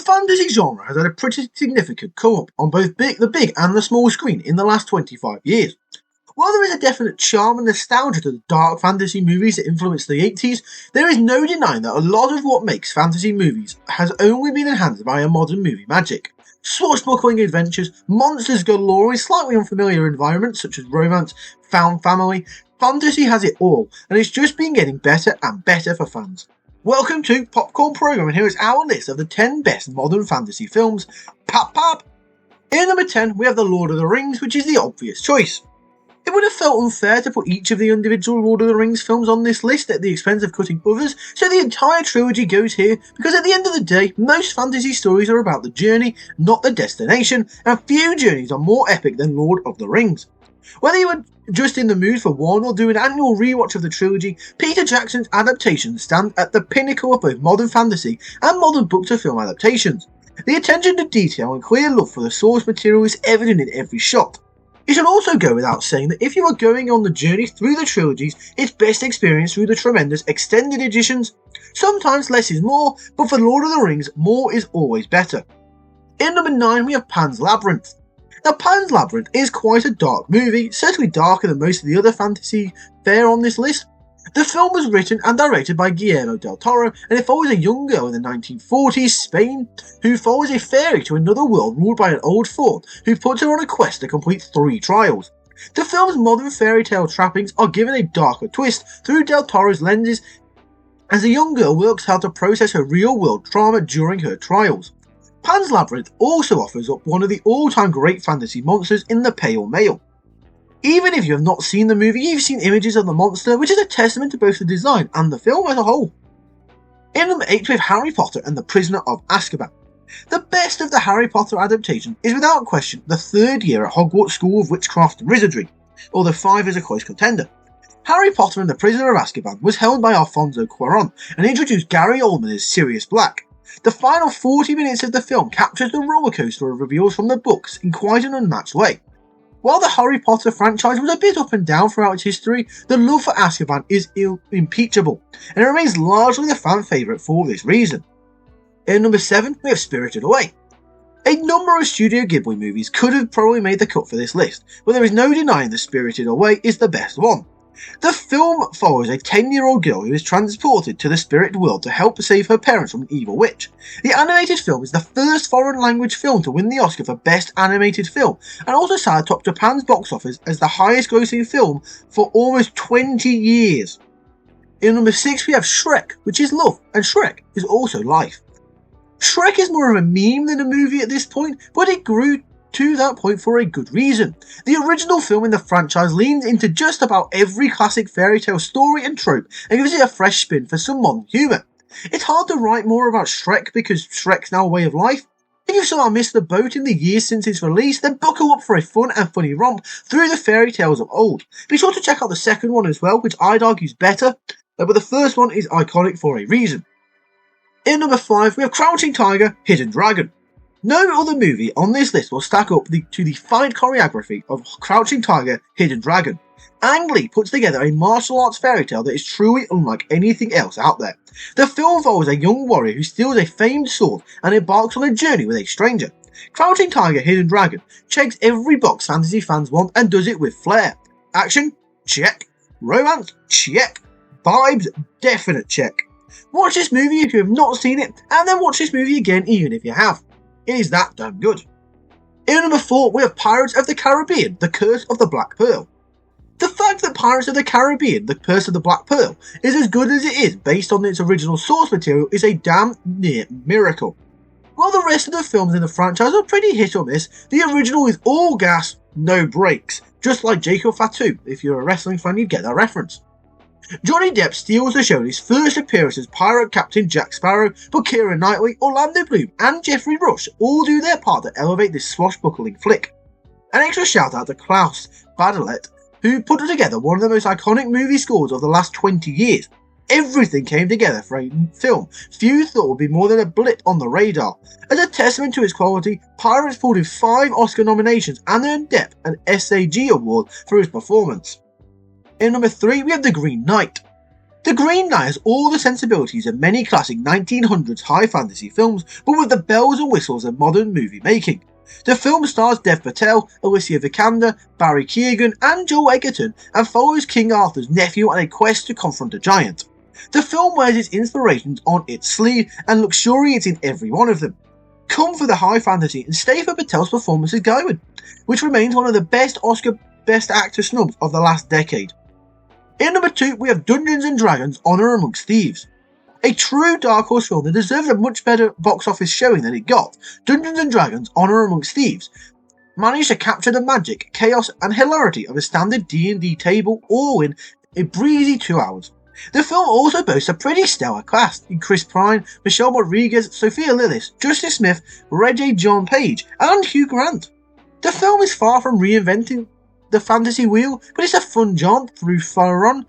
fantasy genre has had a pretty significant come-up on both the big and the small screen in the last 25 years. While there is a definite charm and nostalgia to the dark fantasy movies that influenced the 80s, there is no denying that a lot of what makes fantasy movies has only been enhanced by a modern movie magic. Swashbuckling adventures, monsters galore in slightly unfamiliar environments such as romance, found family, fantasy has it all, and it's just been getting better and better for fans. Welcome to Popcorn Program, and here is our list of the 10 best modern fantasy films. Pap pap! In number 10 we have The Lord of the Rings, which is the obvious choice. It would have felt unfair to put each of the individual Lord of the Rings films on this list at the expense of cutting others, so the entire trilogy goes here because at the end of the day, most fantasy stories are about the journey, not the destination, and few journeys are more epic than Lord of the Rings. Whether you were just in the mood for one or do an annual rewatch of the trilogy, Peter Jackson's adaptations stand at the pinnacle of both modern fantasy and modern book-to-film adaptations. The attention to detail and clear love for the source material is evident in every shot. It should also go without saying that if you are going on the journey through the trilogies, it's best experienced through the tremendous extended editions. Sometimes less is more, but for Lord of the Rings, more is always better. In number 9 we have Pan's Labyrinth. Now Pan's Labyrinth is quite a dark movie, certainly darker than most of the other fantasy fare on this list. The film was written and directed by Guillermo del Toro, and it follows a young girl in the 1940s Spain who follows a fairy to another world ruled by an old faun who puts her on a quest to complete 3 trials. The film's modern fairy tale trappings are given a darker twist through del Toro's lenses as the young girl works how to process her real world trauma during her trials. Pan's Labyrinth also offers up one of the all-time great fantasy monsters in the Pale Male. Even if you have not seen the movie, you've seen images of the monster, which is a testament to both the design and the film as a whole. In number 8 we have Harry Potter and the Prisoner of Azkaban. The best of the Harry Potter adaptation is without question the third year at Hogwarts School of Witchcraft and Wizardry, although 5 is a close contender. Harry Potter and the Prisoner of Azkaban was held by Alfonso Cuarón and introduced Gary Oldman as Sirius Black. The final 40 minutes of the film captures the rollercoaster of reveals from the books in quite an unmatched way. While the Harry Potter franchise was a bit up and down throughout its history, the love for Azkaban is impeachable, and it remains largely the fan favourite for this reason. In number 7 we have Spirited Away. A number of Studio Ghibli movies could have probably made the cut for this list, but there is no denying that Spirited Away is the best one. The film follows a 10-year-old girl who is transported to the spirit world to help save her parents from an evil witch. The animated film is the first foreign language film to win the Oscar for Best Animated Film, and also sat atop Japan's box office as the highest grossing film for almost 20 years. In number 6 we have Shrek, which is love, and Shrek is also life. Shrek is more of a meme than a movie at this point, but it grew to that point for a good reason. The original film in the franchise leans into just about every classic fairy tale story and trope and gives it a fresh spin for some modern humour. It's hard to write more about Shrek because Shrek's now a way of life. If you've somehow missed the boat in the years since its release, then buckle up for a fun and funny romp through the fairy tales of old. Be sure to check out the second one as well, which I'd argue is better, but the first one is iconic for a reason. In number 5 we have Crouching Tiger, Hidden Dragon. No other movie on this list will stack up to the fight choreography of Crouching Tiger, Hidden Dragon. Ang Lee puts together a martial arts fairy tale that is truly unlike anything else out there. The film follows a young warrior who steals a famed sword and embarks on a journey with a stranger. Crouching Tiger, Hidden Dragon checks every box fantasy fans want and does it with flair. Action? Check. Romance? Check. Vibes? Definite check. Watch this movie if you have not seen it, and then watch this movie again even if you have. It is that damn good. In number 4 we have Pirates of the Caribbean, The Curse of the Black Pearl. The fact that Pirates of the Caribbean, The Curse of the Black Pearl is as good as it is based on its original source material is a damn near miracle. While the rest of the films in the franchise are pretty hit or miss, the original is all gas, no brakes, just like Jacob Fatu. If you're a wrestling fan you get that reference. Johnny Depp steals the show in his first appearance as Pirate Captain Jack Sparrow, but Keira Knightley, Orlando Bloom and Jeffrey Rush all do their part to elevate this swashbuckling flick. An extra shout out to Klaus Baddelett, who put together one of the most iconic movie scores of the last 20 years. Everything came together for a film few thought would be more than a blip on the radar. As a testament to its quality, Pirates pulled in 5 Oscar nominations and earned Depp an SAG award for his performance. In number 3 we have The Green Knight. The Green Knight has all the sensibilities of many classic 1900s high fantasy films, but with the bells and whistles of modern movie making. The film stars Dev Patel, Alicia Vikander, Barry Keoghan and Joel Edgerton and follows King Arthur's nephew on a quest to confront a giant. The film wears its inspirations on its sleeve and luxuriates in every one of them. Come for the high fantasy and stay for Patel's performance as Gawain, which remains one of the best Oscar Best Actor snubs of the last decade. In number 2 we have Dungeons & Dragons Honor Amongst Thieves. A true Dark Horse film that deserves a much better box office showing than it got, Dungeons & Dragons Honor Amongst Thieves managed to capture the magic, chaos and hilarity of a standard D&D table all in a breezy 2 hours. The film also boasts a pretty stellar cast in Chris Pine, Michelle Rodriguez, Sophia Lillis, Justice Smith, Regé John Page and Hugh Grant. The film is far from reinventing the fantasy wheel, but it's a fun jaunt through fun.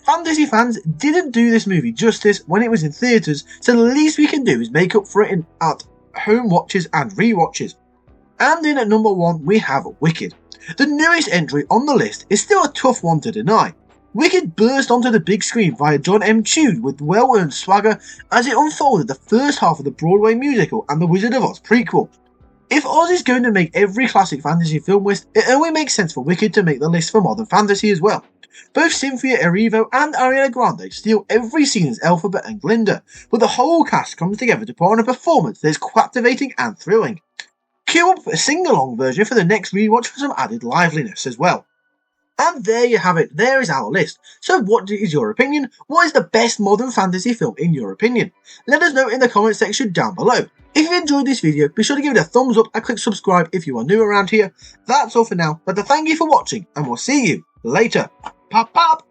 Fantasy fans didn't do this movie justice when it was in theatres, so the least we can do is make up for it at home watches and rewatches. And in at number 1 we have Wicked. The newest entry on the list is still a tough one to deny. Wicked burst onto the big screen via John M. Chu with well-earned swagger as it unfolded the first half of the Broadway musical and the Wizard of Oz prequel. If Oz is going to make every classic fantasy film list, it only makes sense for Wicked to make the list for modern fantasy as well. Both Cynthia Erivo and Ariana Grande steal every scene as Elphaba and Glinda, but the whole cast comes together to put on a performance that is captivating and thrilling. Queue up a sing-along version for the next rewatch for some added liveliness as well. And there you have it, there is our list. So what is your opinion? What is the best modern fantasy film in your opinion? Let us know in the comment section down below. If you enjoyed this video, be sure to give it a thumbs up and click subscribe if you are new around here. That's all for now, but thank you for watching and we'll see you later. Pop pop!